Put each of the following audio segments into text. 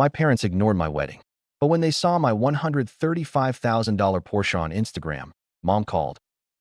My parents ignored my wedding. But when they saw my $135,000 Porsche on Instagram, Mom called.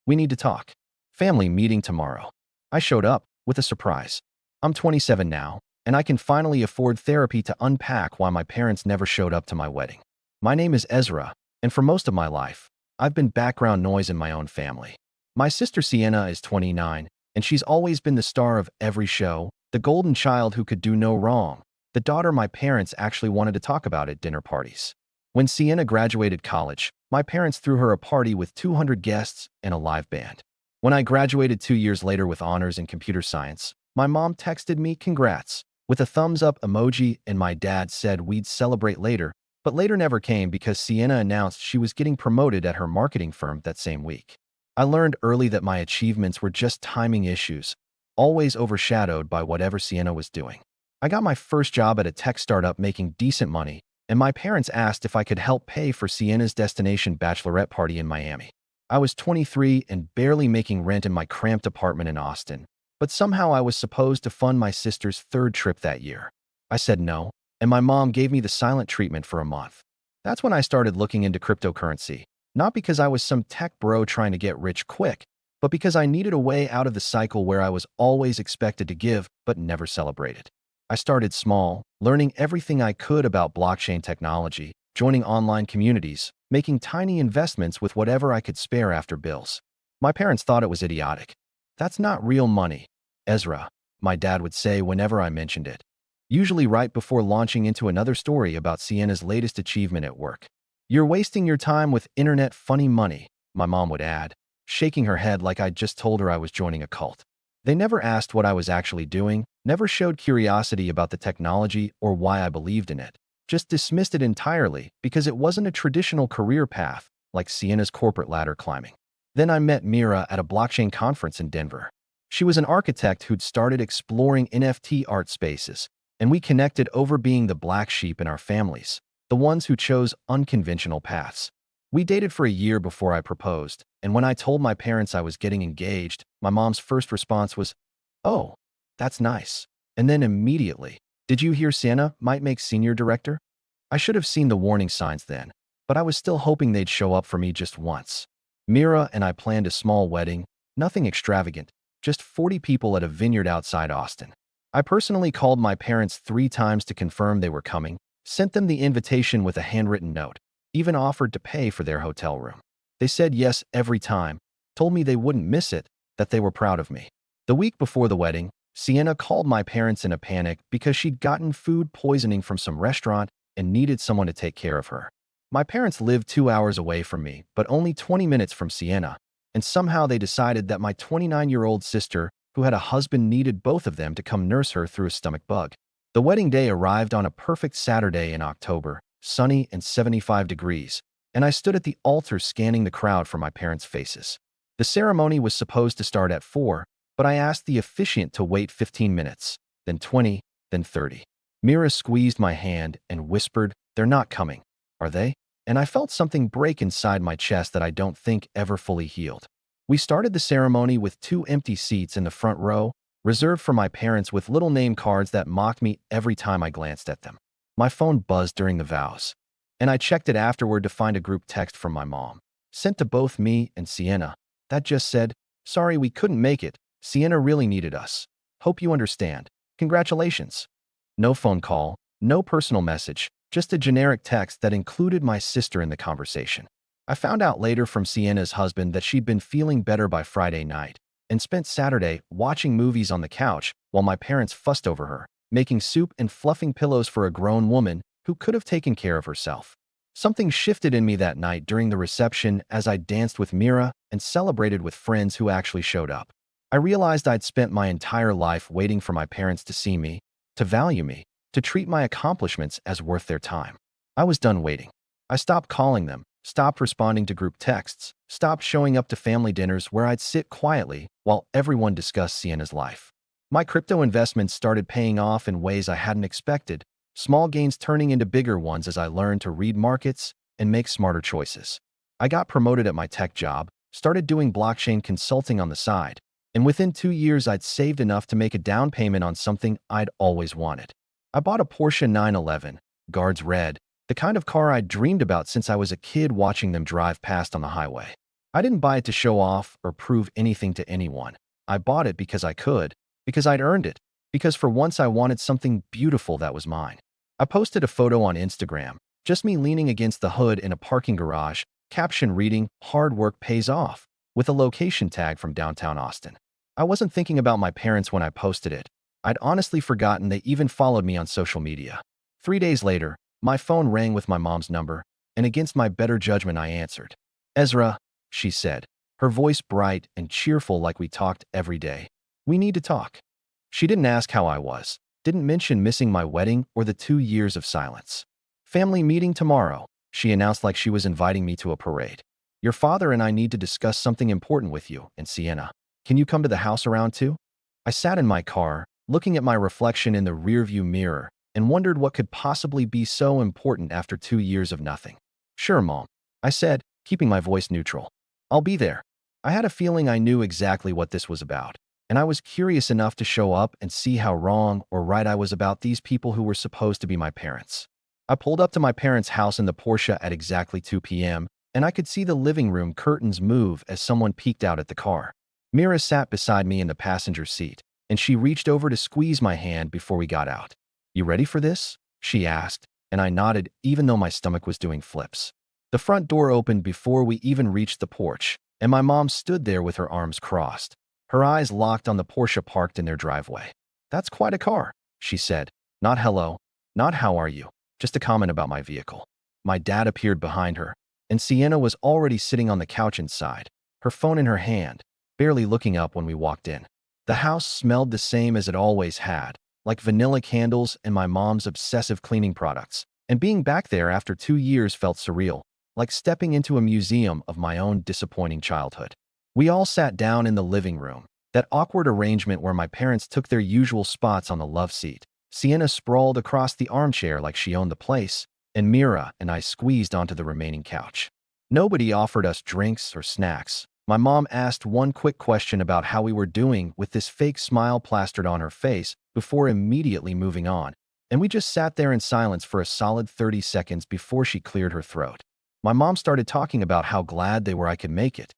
We need to talk. Family meeting tomorrow. I showed up with a surprise. I'm 27 now, and I can finally afford therapy to unpack why my parents never showed up to my wedding. My name is Ezra, and for most of my life, I've been background noise in my own family. My sister Sienna is 29, and she's always been the star of every show, the golden child who could do no wrong, the daughter my parents actually wanted to talk about at dinner parties. When Sienna graduated college, my parents threw her a party with 200 guests and a live band. When I graduated 2 years later with honors in computer science, my mom texted me congrats with a thumbs up emoji, and my dad said we'd celebrate later, but later never came because Sienna announced she was getting promoted at her marketing firm that same week. I learned early that my achievements were just timing issues, always overshadowed by whatever Sienna was doing. I got my first job at a tech startup making decent money, and my parents asked if I could help pay for Sienna's destination bachelorette party in Miami. I was 23 and barely making rent in my cramped apartment in Austin, but somehow I was supposed to fund my sister's third trip that year. I said no, and my mom gave me the silent treatment for a month. That's when I started looking into cryptocurrency, not because I was some tech bro trying to get rich quick, but because I needed a way out of the cycle where I was always expected to give but never celebrated. I started small, learning everything I could about blockchain technology, joining online communities, making tiny investments with whatever I could spare after bills. My parents thought it was idiotic. That's not real money, Ezra, my dad would say whenever I mentioned it, usually right before launching into another story about Sienna's latest achievement at work. You're wasting your time with internet funny money, my mom would add, shaking her head like I'd just told her I was joining a cult. They never asked what I was actually doing, never showed curiosity about the technology or why I believed in it, just dismissed it entirely because it wasn't a traditional career path like Sienna's corporate ladder climbing. Then I met Mira at a blockchain conference in Denver. She was an architect who'd started exploring NFT art spaces, and we connected over being the black sheep in our families, the ones who chose unconventional paths. We dated for a year before I proposed, and when I told my parents I was getting engaged, my mom's first response was, "Oh, that's nice." And then immediately, "Did you hear Sienna might make senior director?" I should have seen the warning signs then, but I was still hoping they'd show up for me just once. Mira and I planned a small wedding, nothing extravagant, just 40 people at a vineyard outside Austin. I personally called my parents 3 times to confirm they were coming, sent them the invitation with a handwritten note, even offered to pay for their hotel room. They said yes every time, told me they wouldn't miss it, that they were proud of me. The week before the wedding, Sienna called my parents in a panic because she'd gotten food poisoning from some restaurant and needed someone to take care of her. My parents lived 2 hours away from me, but only 20 minutes from Sienna, and somehow they decided that my 29-year-old sister, who had a husband, needed both of them to come nurse her through a stomach bug. The wedding day arrived on a perfect Saturday in October, sunny and 75 degrees, and I stood at the altar scanning the crowd for my parents' faces. The ceremony was supposed to start at 4, but I asked the officiant to wait 15 minutes, then 20, then 30. Mira squeezed my hand and whispered, "They're not coming, are they?" And I felt something break inside my chest that I don't think ever fully healed. We started the ceremony with 2 empty seats in the front row, reserved for my parents, with little name cards that mocked me every time I glanced at them. My phone buzzed during the vows, and I checked it afterward to find a group text from my mom, sent to both me and Sienna, that just said, "Sorry we couldn't make it. Sienna really needed us. Hope you understand. Congratulations." No phone call, no personal message, just a generic text that included my sister in the conversation. I found out later from Sienna's husband that she'd been feeling better by Friday night and spent Saturday watching movies on the couch while my parents fussed over her, making soup and fluffing pillows for a grown woman who could have taken care of herself. Something shifted in me that night during the reception as I danced with Mira and celebrated with friends who actually showed up. I realized I'd spent my entire life waiting for my parents to see me, to value me, to treat my accomplishments as worth their time. I was done waiting. I stopped calling them, stopped responding to group texts, stopped showing up to family dinners where I'd sit quietly while everyone discussed Sienna's life. My crypto investments started paying off in ways I hadn't expected, small gains turning into bigger ones as I learned to read markets and make smarter choices. I got promoted at my tech job, started doing blockchain consulting on the side, and within 2 years I'd saved enough to make a down payment on something I'd always wanted. I bought a Porsche 911, guards red, the kind of car I'd dreamed about since I was a kid watching them drive past on the highway. I didn't buy it to show off or prove anything to anyone. I bought it because I could, because I'd earned it, because for once I wanted something beautiful that was mine. I posted a photo on Instagram, just me leaning against the hood in a parking garage, caption reading, "Hard work pays off," with a location tag from downtown Austin. I wasn't thinking about my parents when I posted it. I'd honestly forgotten they even followed me on social media. 3 days later, my phone rang with my mom's number, and against my better judgment I answered. "Ezra," she said, her voice bright and cheerful like we talked every day. "We need to talk." She didn't ask how I was, didn't mention missing my wedding or the 2 years of silence. "Family meeting tomorrow," she announced like she was inviting me to a parade. "Your father and I need to discuss something important with you and Sienna. Can you come to the house around 2?" I sat in my car, looking at my reflection in the rearview mirror, and wondered what could possibly be so important after 2 years of nothing. "Sure, Mom," I said, keeping my voice neutral. "I'll be there." I had a feeling I knew exactly what this was about, and I was curious enough to show up and see how wrong or right I was about these people who were supposed to be my parents. I pulled up to my parents' house in the Porsche at exactly 2 p.m., and I could see the living room curtains move as someone peeked out at the car. Mira sat beside me in the passenger seat, and she reached over to squeeze my hand before we got out. "You ready for this?" she asked, and I nodded even though my stomach was doing flips. The front door opened before we even reached the porch, and my mom stood there with her arms crossed, her eyes locked on the Porsche parked in their driveway. "That's quite a car," she said. Not hello, not how are you, just a comment about my vehicle. My dad appeared behind her, and Sienna was already sitting on the couch inside, her phone in her hand, barely looking up when we walked in. The house smelled the same as it always had, like vanilla candles and my mom's obsessive cleaning products. And being back there after 2 years felt surreal, like stepping into a museum of my own disappointing childhood. We all sat down in the living room, that awkward arrangement where my parents took their usual spots on the love seat. Sienna sprawled across the armchair like she owned the place, and Mira and I squeezed onto the remaining couch. Nobody offered us drinks or snacks. My mom asked one quick question about how we were doing with this fake smile plastered on her face before immediately moving on, and we just sat there in silence for a solid 30 seconds before she cleared her throat. My mom started talking about how glad they were I could make it,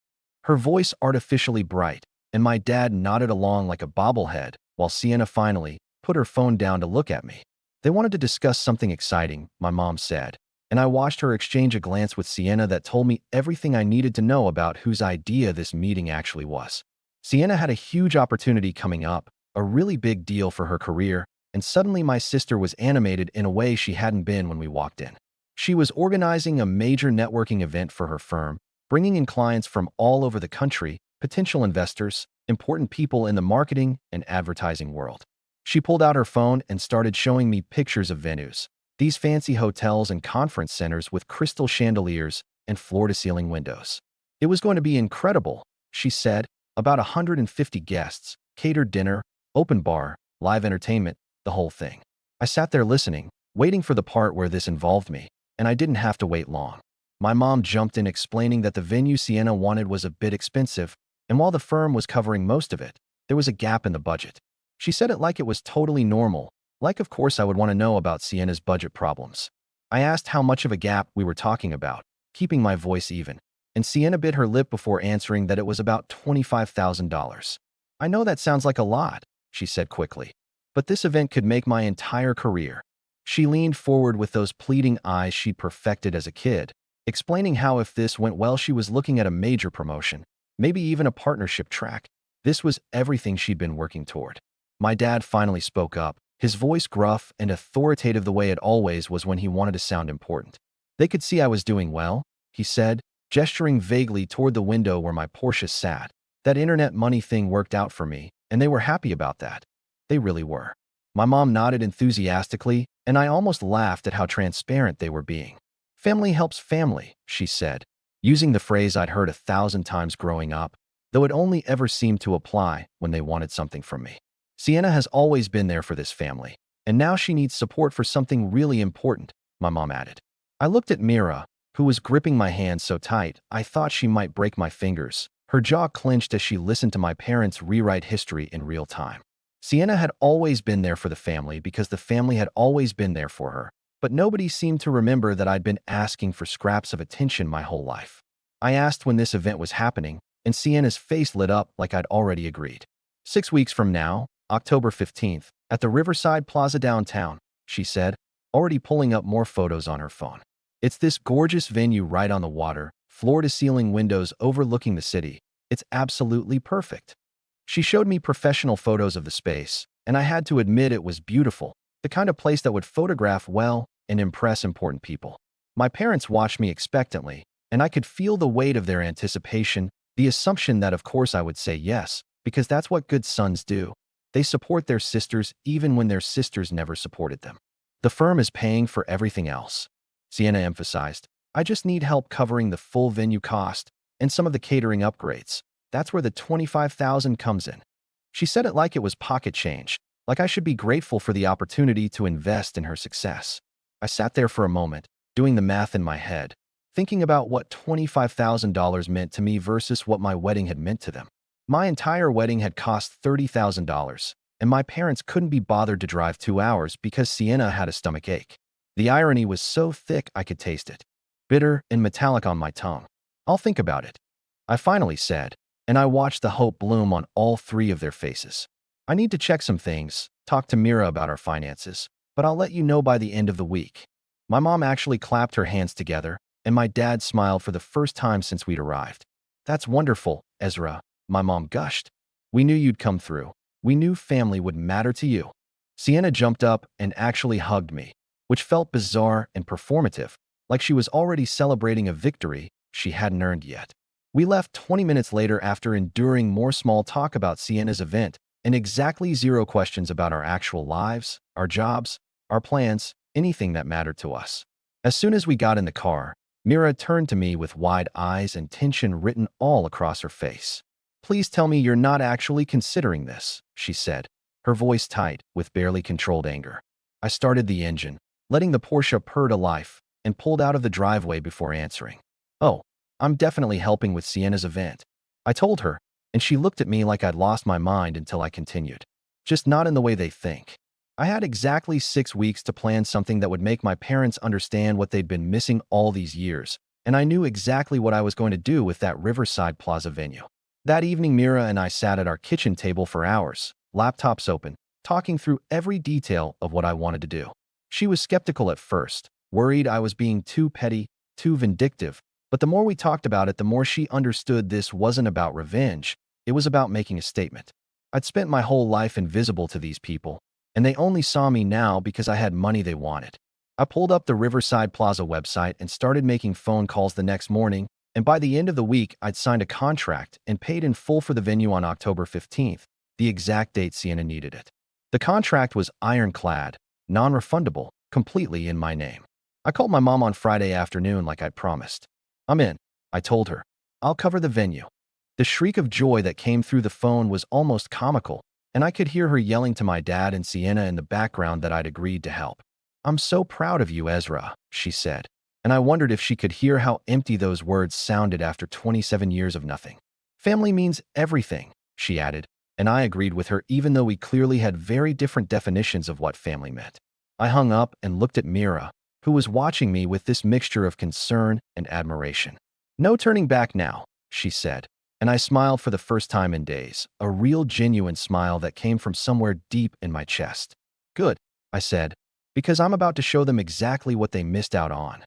her voice artificially bright, and my dad nodded along like a bobblehead while Sienna finally put her phone down to look at me. "They wanted to discuss something exciting," my mom said, and I watched her exchange a glance with Sienna that told me everything I needed to know about whose idea this meeting actually was. Sienna had a huge opportunity coming up, a really big deal for her career, and suddenly my sister was animated in a way she hadn't been when we walked in. She was organizing a major networking event for her firm, bringing in clients from all over the country, potential investors, important people in the marketing and advertising world. She pulled out her phone and started showing me pictures of venues, these fancy hotels and conference centers with crystal chandeliers and floor-to-ceiling windows. "It was going to be incredible," she said, "about 150 guests, catered dinner, open bar, live entertainment, the whole thing." I sat there listening, waiting for the part where this involved me, and I didn't have to wait long. My mom jumped in explaining that the venue Sienna wanted was a bit expensive, and while the firm was covering most of it, there was a gap in the budget. She said it like it was totally normal, like of course I would want to know about Sienna's budget problems. I asked how much of a gap we were talking about, keeping my voice even, and Sienna bit her lip before answering that it was about $25,000. "I know that sounds like a lot," she said quickly, "but this event could make my entire career." She leaned forward with those pleading eyes she'd perfected as a kid, explaining how if this went well she was looking at a major promotion, maybe even a partnership track. This was everything she'd been working toward. My dad finally spoke up, his voice gruff and authoritative the way it always was when he wanted to sound important. "They could see I was doing well," he said, gesturing vaguely toward the window where my Porsche sat. "That internet money thing worked out for me, and they were happy about that. They really were." My mom nodded enthusiastically, and I almost laughed at how transparent they were being. "Family helps family," she said, using the phrase I'd heard 1,000 times growing up, though it only ever seemed to apply when they wanted something from me. "Sienna has always been there for this family, and now she needs support for something really important," my mom added. I looked at Mira, who was gripping my hand so tight I thought she might break my fingers. Her jaw clenched as she listened to my parents rewrite history in real time. Sienna had always been there for the family because the family had always been there for her, But nobody seemed to remember that I'd been asking for scraps of attention my whole life. I asked when this event was happening, and Sienna's face lit up like I'd already agreed. 6 weeks from now, October 15th, at the Riverside Plaza downtown, she said, already pulling up more photos on her phone. It's this gorgeous venue right on the water, floor-to-ceiling windows overlooking the city. It's absolutely perfect. She showed me professional photos of the space, and I had to admit it was beautiful, the kind of place that would photograph well and impress important people. My parents watched me expectantly, and I could feel the weight of their anticipation, the assumption that of course I would say yes, because that's what good sons do. They support their sisters even when their sisters never supported them. The firm is paying for everything else, Sienna emphasized. I just need help covering the full venue cost and some of the catering upgrades. That's where the $25,000 comes in. She said it like it was pocket change, like I should be grateful for the opportunity to invest in her success. I sat there for a moment, doing the math in my head, thinking about what $25,000 meant to me versus what my wedding had meant to them. My entire wedding had cost $30,000, and my parents couldn't be bothered to drive 2 hours because Sienna had a stomach ache. The irony was so thick I could taste it, bitter and metallic on my tongue. I'll think about it, I finally said, and I watched the hope bloom on all three of their faces. I need to check some things, talk to Mira about our finances, but I'll let you know by the end of the week. My mom actually clapped her hands together, and my dad smiled for the first time since we'd arrived. That's wonderful, Ezra, my mom gushed. We knew you'd come through. We knew family would matter to you. Sienna jumped up and actually hugged me, which felt bizarre and performative, like she was already celebrating a victory she hadn't earned yet. We left 20 minutes later after enduring more small talk about Sienna's event and exactly 0 questions about our actual lives, our jobs, our plans, anything that mattered to us. As soon as we got in the car, Mira turned to me with wide eyes and tension written all across her face. Please tell me you're not actually considering this, she said, her voice tight with barely controlled anger. I started the engine, letting the Porsche purr to life, and pulled out of the driveway before answering. Oh, I'm definitely helping with Sienna's event, I told her, and she looked at me like I'd lost my mind until I continued. Just not in the way they think. I had exactly 6 weeks to plan something that would make my parents understand what they'd been missing all these years, and I knew exactly what I was going to do with that Riverside Plaza venue. That evening, Mira and I sat at our kitchen table for hours, laptops open, talking through every detail of what I wanted to do. She was skeptical at first, worried I was being too petty, too vindictive, but the more we talked about it, the more she understood this wasn't about revenge, it was about making a statement. I'd spent my whole life invisible to these people, and they only saw me now because I had money they wanted. I pulled up the Riverside Plaza website and started making phone calls the next morning, and by the end of the week, I'd signed a contract and paid in full for the venue on October 15th, the exact date Sienna needed it. The contract was ironclad, non-refundable, completely in my name. I called my mom on Friday afternoon like I'd promised. I'm in, I told her. I'll cover the venue. The shriek of joy that came through the phone was almost comical, and I could hear her yelling to my dad and Sienna in the background that I'd agreed to help. I'm so proud of you, Ezra, she said, and I wondered if she could hear how empty those words sounded after 27 years of nothing. Family means everything, she added, and I agreed with her even though we clearly had very different definitions of what family meant. I hung up and looked at Mira, who was watching me with this mixture of concern and admiration. No turning back now, she said, and I smiled for the first time in days, a real genuine smile that came from somewhere deep in my chest. Good, I said, because I'm about to show them exactly what they missed out on.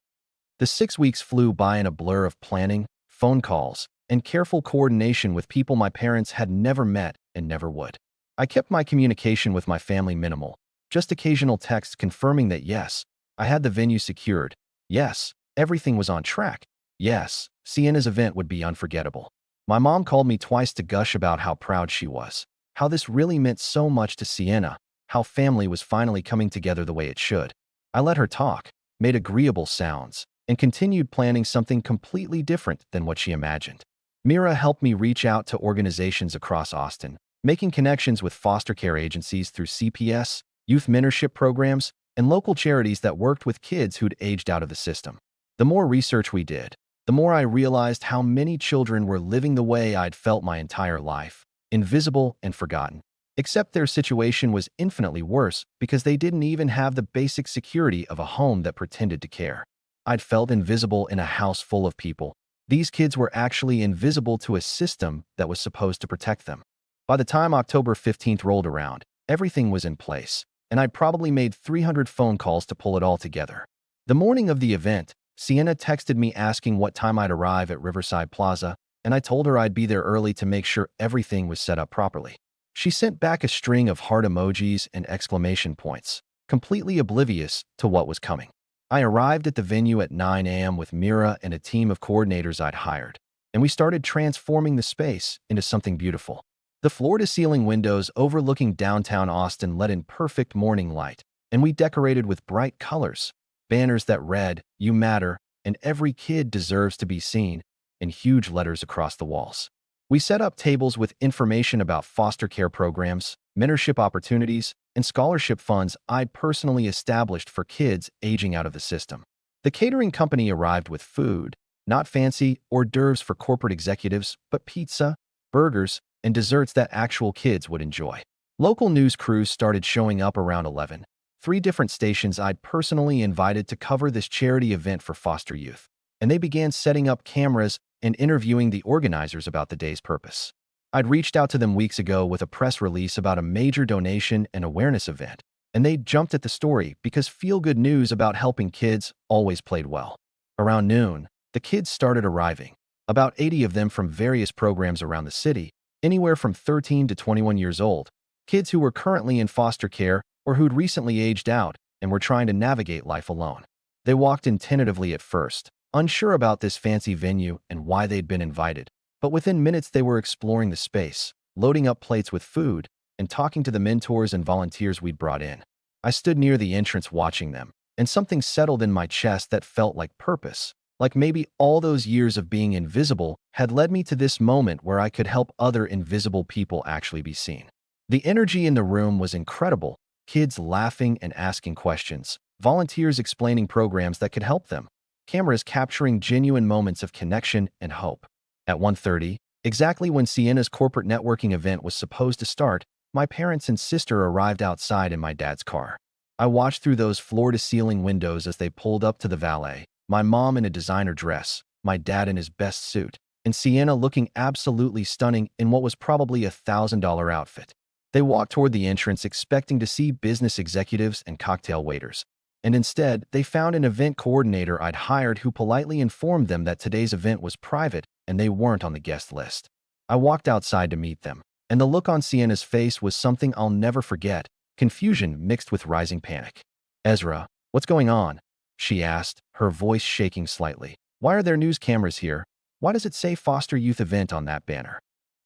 The 6 weeks flew by in a blur of planning, phone calls, and careful coordination with people my parents had never met and never would. I kept my communication with my family minimal, just occasional texts confirming that yes, I had the venue secured, yes, everything was on track, yes, Sienna's event would be unforgettable. My mom called me twice to gush about how proud she was, how this really meant so much to Sienna, how family was finally coming together the way it should. I let her talk, made agreeable sounds, and continued planning something completely different than what she imagined. Mira helped me reach out to organizations across Austin, making connections with foster care agencies through CPS, youth mentorship programs, and local charities that worked with kids who'd aged out of the system. The more research we did, the more I realized how many children were living the way I'd felt my entire life, invisible and forgotten. Except their situation was infinitely worse because they didn't even have the basic security of a home that pretended to care. I'd felt invisible in a house full of people. These kids were actually invisible to a system that was supposed to protect them. By the time October 15th rolled around, everything was in place, and I'd probably made 300 phone calls to pull it all together. The morning of the event, Sienna texted me asking what time I'd arrive at Riverside Plaza, and I told her I'd be there early to make sure everything was set up properly. She sent back a string of heart emojis and exclamation points, completely oblivious to what was coming. I arrived at the venue at 9 a.m. with Mira and a team of coordinators I'd hired, and we started transforming the space into something beautiful. The floor-to-ceiling windows overlooking downtown Austin let in perfect morning light, and we decorated with bright colors, banners that read, "You matter," and "Every kid deserves to be seen," in huge letters across the walls. We set up tables with information about foster care programs, mentorship opportunities, and scholarship funds I'd personally established for kids aging out of the system. The catering company arrived with food, not fancy hors d'oeuvres for corporate executives, but pizza, burgers, and desserts that actual kids would enjoy. Local news crews started showing up around 11. 3 different stations I'd personally invited to cover this charity event for foster youth, and they began setting up cameras and interviewing the organizers about the day's purpose. I'd reached out to them weeks ago with a press release about a major donation and awareness event, and they jumped at the story because feel-good news about helping kids always played well. Around noon, the kids started arriving, about 80 of them from various programs around the city, anywhere from 13 to 21 years old, kids who were currently in foster care or who'd recently aged out and were trying to navigate life alone. They walked in tentatively at first, unsure about this fancy venue and why they'd been invited, but within minutes they were exploring the space, loading up plates with food, and talking to the mentors and volunteers we'd brought in. I stood near the entrance watching them, and something settled in my chest that felt like purpose, like maybe all those years of being invisible had led me to this moment where I could help other invisible people actually be seen. The energy in the room was incredible, kids laughing and asking questions, volunteers explaining programs that could help them, cameras capturing genuine moments of connection and hope. At 1:30, exactly when Sienna's corporate networking event was supposed to start, my parents and sister arrived outside in my dad's car. I watched through those floor-to-ceiling windows as they pulled up to the valet, my mom in a designer dress, my dad in his best suit, and Sienna looking absolutely stunning in what was probably a $1,000 outfit. They walked toward the entrance expecting to see business executives and cocktail waiters, and instead, they found an event coordinator I'd hired who politely informed them that today's event was private and they weren't on the guest list. I walked outside to meet them, and the look on Sienna's face was something I'll never forget, confusion mixed with rising panic. "Ezra, what's going on?" she asked, her voice shaking slightly. "Why are there news cameras here? Why does it say Foster Youth Event on that banner?"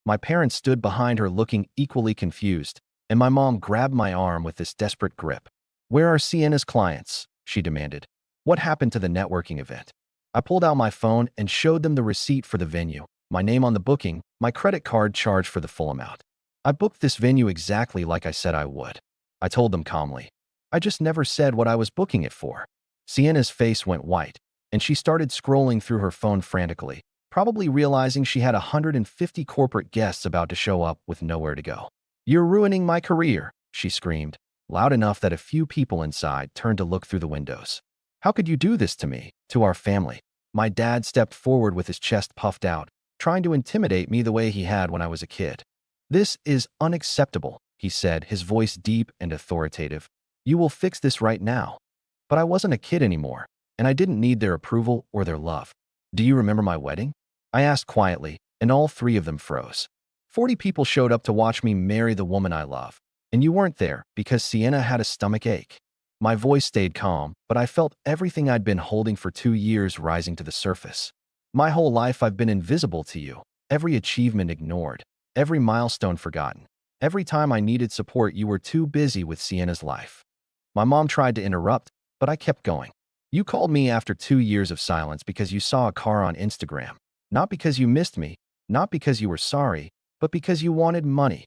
My parents stood behind her looking equally confused, and my mom grabbed my arm with this desperate grip. "Where are Sienna's clients?" she demanded. "What happened to the networking event?" I pulled out my phone and showed them the receipt for the venue, my name on the booking, my credit card charged for the full amount. "I booked this venue exactly like I said I would," I told them calmly. "I just never said what I was booking it for." Sienna's face went white, and she started scrolling through her phone frantically, probably realizing she had 150 corporate guests about to show up with nowhere to go. "You're ruining my career," she screamed, loud enough that a few people inside turned to look through the windows. "How could you do this to me, to our family?" My dad stepped forward with his chest puffed out, trying to intimidate me the way he had when I was a kid. "This is unacceptable," he said, his voice deep and authoritative. "You will fix this right now." But I wasn't a kid anymore, and I didn't need their approval or their love. "Do you remember my wedding?" I asked quietly, and all 3 of them froze. 40 people showed up to watch me marry the woman I love, and you weren't there because Sienna had a stomach ache. My voice stayed calm, but I felt everything I'd been holding for 2 years rising to the surface. "My whole life I've been invisible to you, every achievement ignored, every milestone forgotten. Every time I needed support, you were too busy with Sienna's life." My mom tried to interrupt, but I kept going. "You called me after 2 years of silence because you saw a car on Instagram. Not because you missed me, not because you were sorry, but because you wanted money."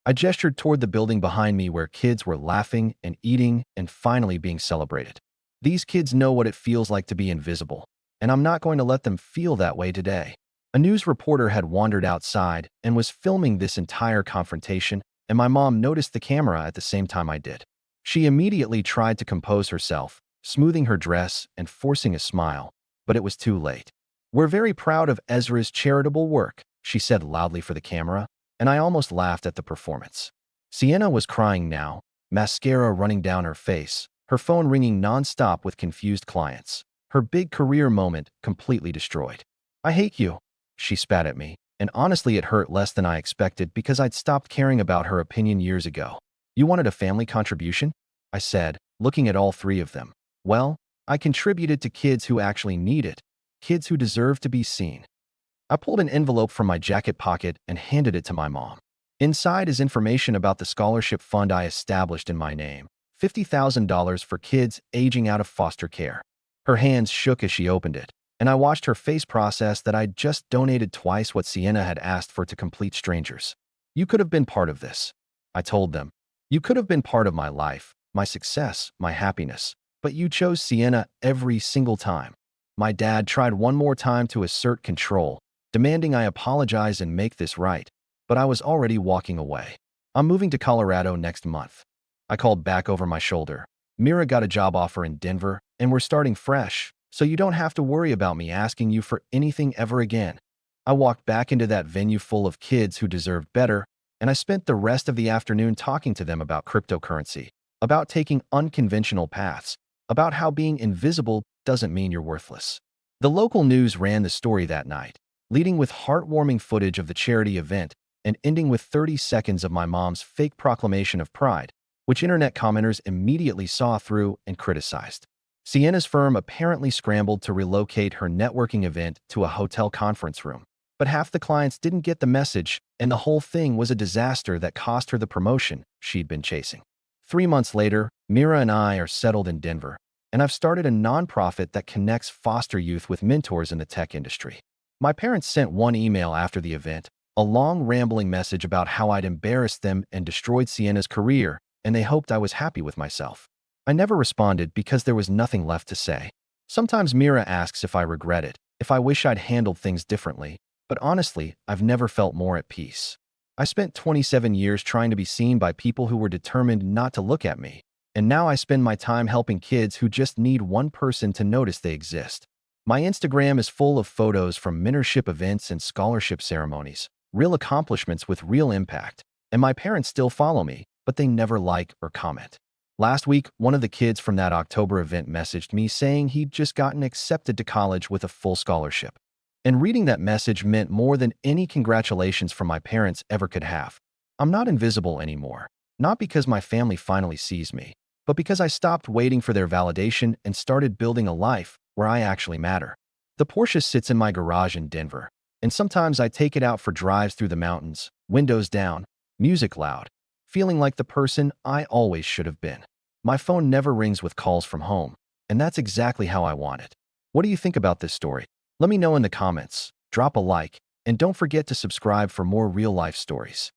I gestured toward the building behind me where kids were laughing and eating and finally being celebrated. "These kids know what it feels like to be invisible, and I'm not going to let them feel that way today." A news reporter had wandered outside and was filming this entire confrontation, and my mom noticed the camera at the same time I did. She immediately tried to compose herself, smoothing her dress and forcing a smile, but it was too late. "We're very proud of Ezra's charitable work," she said loudly for the camera, and I almost laughed at the performance. Sienna was crying now, mascara running down her face, her phone ringing nonstop with confused clients. Her big career moment completely destroyed. "I hate you," she spat at me, and honestly it hurt less than I expected because I'd stopped caring about her opinion years ago. "You wanted a family contribution?" I said, looking at all three of them. "Well, I contributed to kids who actually need it, kids who deserve to be seen." I pulled an envelope from my jacket pocket and handed it to my mom. Inside is information about the scholarship fund I established in my name, $50,000 for kids aging out of foster care. Her hands shook as she opened it, and I watched her face process that I'd just donated twice what Sienna had asked for to complete strangers. "You could have been part of this," I told them. "You could have been part of my life, my success, my happiness, but you chose Sienna every single time." My dad tried one more time to assert control, demanding I apologize and make this right, but I was already walking away. "I'm moving to Colorado next month." I called back over my shoulder. "Mira got a job offer in Denver, and we're starting fresh, so you don't have to worry about me asking you for anything ever again." I walked back into that venue full of kids who deserved better, and I spent the rest of the afternoon talking to them about cryptocurrency, about taking unconventional paths, about how being invisible doesn't mean you're worthless. The local news ran the story that night, leading with heartwarming footage of the charity event and ending with 30 seconds of my mom's fake proclamation of pride, which internet commenters immediately saw through and criticized. Sienna's firm apparently scrambled to relocate her networking event to a hotel conference room, but half the clients didn't get the message, and the whole thing was a disaster that cost her the promotion she'd been chasing. 3 months later, Mira and I are settled in Denver, and I've started a nonprofit that connects foster youth with mentors in the tech industry. My parents sent one email after the event, a long rambling message about how I'd embarrassed them and destroyed Sienna's career, and they hoped I was happy with myself. I never responded because there was nothing left to say. Sometimes Mira asks if I regret it, if I wish I'd handled things differently, but honestly, I've never felt more at peace. I spent 27 years trying to be seen by people who were determined not to look at me, and now I spend my time helping kids who just need one person to notice they exist. My Instagram is full of photos from mentorship events and scholarship ceremonies, real accomplishments with real impact, and my parents still follow me, but they never like or comment. Last week, one of the kids from that October event messaged me saying he'd just gotten accepted to college with a full scholarship. And reading that message meant more than any congratulations from my parents ever could have. I'm not invisible anymore, not because my family finally sees me, but because I stopped waiting for their validation and started building a life where I actually matter. The Porsche sits in my garage in Denver, and sometimes I take it out for drives through the mountains, windows down, music loud, feeling like the person I always should have been. My phone never rings with calls from home, and that's exactly how I want it. What do you think about this story? Let me know in the comments, drop a like, and don't forget to subscribe for more real-life stories.